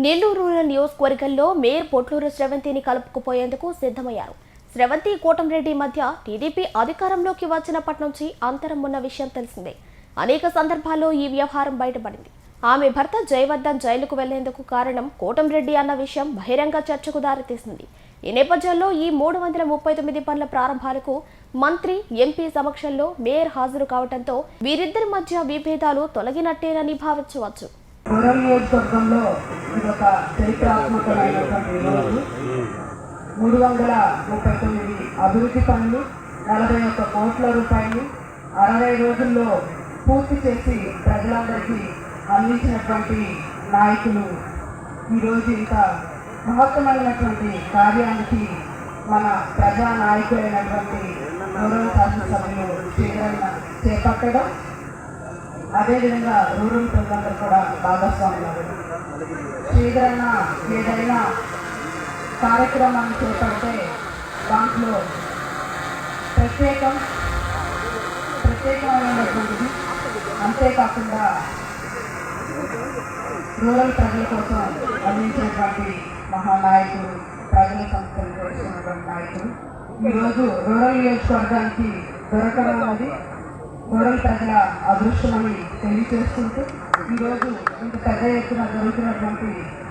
Nellore rural నియోజకవర్గంలో mayor Potluru శ్రవంతిని కలుపుకుపోయేందుకు సిద్ధమయ్యారు. శ్రవంతి కోటంరెడ్డి మధ్య టీడీపీ అధికారంలోకి వచ్చినప్పటి నుంచి అంతరం ఉన్న విషయం తెలిసిందే. అనేక సందర్భాల్లో ఈ వ్యవహారం బయటపడింది. ఆమె భర్త జయవర్ధన్ జైలుకు వెళ్లేందుకు కారణం కోటంరెడ్డి అన్న విషయం బహిరంగ చర్చకు దారితీసింది. ఈ నేపథ్యంలో ఈ 339 పనుల ప్రారంభాలకు మంత్రి, ఎంపీ సమక్షంలో మేయర్ హాజరు కావడంతో వీరిద్దరి మధ్య విభేదాలు తొలగినట్టేనని భావించవచ్చు. రూరల్ నియోజకవర్గంలో ఇది ఒక చరిత్రాత్మకమైనటువంటి రోజు. 339 అభివృద్ధి పనులు, 41 కోట్ల రూపాయలు 60 రోజుల్లో పూర్తి చేసి ప్రజలందరికీ అందించినటువంటి నాయకులు ఈరోజు ఇంత మహత్తమైనటువంటి కార్యానికి మన ప్రజా నాయకులైనటువంటి గౌరవ శాసనసభ్యులు శ్రీధరన్న చేపట్టడం, అదేవిధంగా రూరల్ ప్రజలందరూ కూడా భాగస్వాములు. శ్రీధరన్న ఏదైనా కార్యక్రమాన్ని చేపడితే దాంట్లో ప్రత్యేకమైనటువంటిది. అంతేకాకుండా రూరల్ ప్రజల కోసం అందించినటువంటి మహానాయకుడు, ప్రజల సంస్థలు చేస్తున్నటువంటి నాయకుడు ఈరోజు రూరల్ నియోజకవర్గానికి దొరకడం అనేది రూరల్ ప్రజల అదృష్టమని తెలియజేసుకుంటూ ఈరోజు ఇంత పెద్ద ఎత్తున జరుగుతున్నటువంటి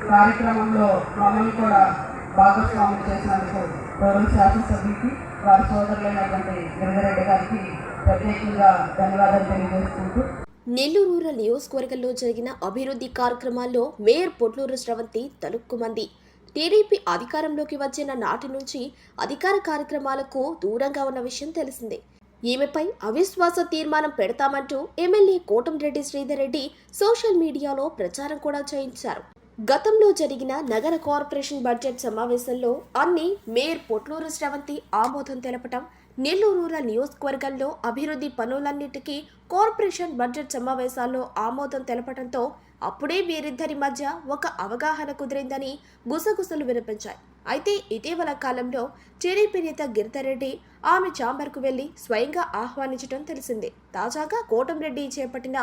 కార్యక్రమంలో మమ్మల్ని కూడా భాగస్వామ్యం చేసినందుకు రూరల్ శాసనసభ్యులకి, వారి సోదరులైనటువంటి గిరిధరెడ్డి గారికి ప్రత్యేకంగా ధన్యవాదాలు తెలియజేసుకుంటూ నెల్లూరు రూరల్ నియోజకవర్గంలో జరిగిన అభివృద్ధి కార్యక్రమాల్లో మేయర్ పొట్లూరు శ్రవంతి తలుక్కుమంది. టీడీపీ అధికారంలోకి వచ్చిన నాటి నుంచి అధికార కార్యక్రమాలకు దూరంగా ఉన్న విషయం తెలిసిందే. ఈమెపై అవిశ్వాస తీర్మానం పెడతామంటూ ఎమ్మెల్యే కోటంరెడ్డి శ్రీధర్ రెడ్డి సోషల్ మీడియాలో ప్రచారం కూడా చేయించారు. గతంలో జరిగిన నగర కార్పొరేషన్ బడ్జెట్ సమావేశంలో అన్ని మేయర్ పొట్లూరు శ్రవంతి ఆమోదం తెలపటం, నెల్లూరు రూరల్ నియోజకవర్గంలో అభివృద్ధి పనులన్నిటికీ కార్పొరేషన్ బడ్జెట్ సమావేశాల్లో ఆమోదం తెలపడంతో అప్పుడే వీరిద్దరి మధ్య ఒక అవగాహన కుదిరిందని గుసగుసలు వినిపించాయి. అయితే ఇటీవల కాలంలో టీడీపీ నేత గిరిధరెడ్డి ఆమె ఛాంబర్కు వెళ్లి స్వయంగా ఆహ్వానించడం తెలిసిందే. తాజాగా కోటంరెడ్డి చేపట్టిన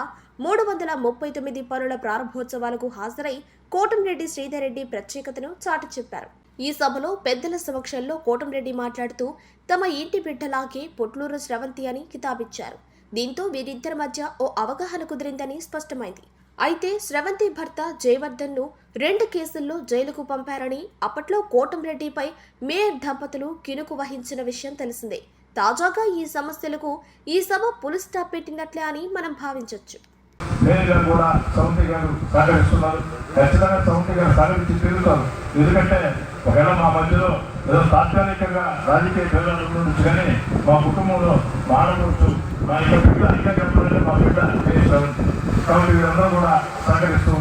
339 పనుల ప్రారంభోత్సవాలకు హాజరై కోటంరెడ్డి శ్రీధర్ రెడ్డి ప్రత్యేకతను చాటి చెప్పారు. ఈ సభలో పెద్దల సమక్షంలో కోటంరెడ్డి మాట్లాడుతూ తమ ఇంటి బిడ్డలాగే పొట్లూరు శ్రవంతి అని కితాబిచ్చారు. దీంతో వీరిద్దరి మధ్య ఓ అవగాహన కుదిరిందని స్పష్టమైంది. అయితే శ్రవంతి భర్త జయవర్ధన్ ను 2 కేసుల్లో జైలుకు పంపారని, అప్పట్లో కోటంరెడ్డిపై మేయర్ దంపతులు కినుకు వహించిన విషయం తెలిసిందే. తాజాగా ఈ సమస్యలకు ఈ సభ పులి స్టాప్ పెట్టినట్లే అని మనం భావించవచ్చు. కూడా సౌంతి గారు సహకరిస్తున్నారు. ఖచ్చితంగా సౌంతి గారు సహకరించి తిరుగుతారు. ఎందుకంటే ఒకవేళ మా మధ్యలో ఏదో తాత్కాలికంగా రాజకీయ పిల్లలు ఉండొచ్చు, కానీ మా కుటుంబంలో మానవచ్చు. మా యొక్క బిడ్డ అధికారంలో మా బిడ్డ కాబట్టి వీరందరూ కూడా సహకరిస్తూ ఉన్నారు.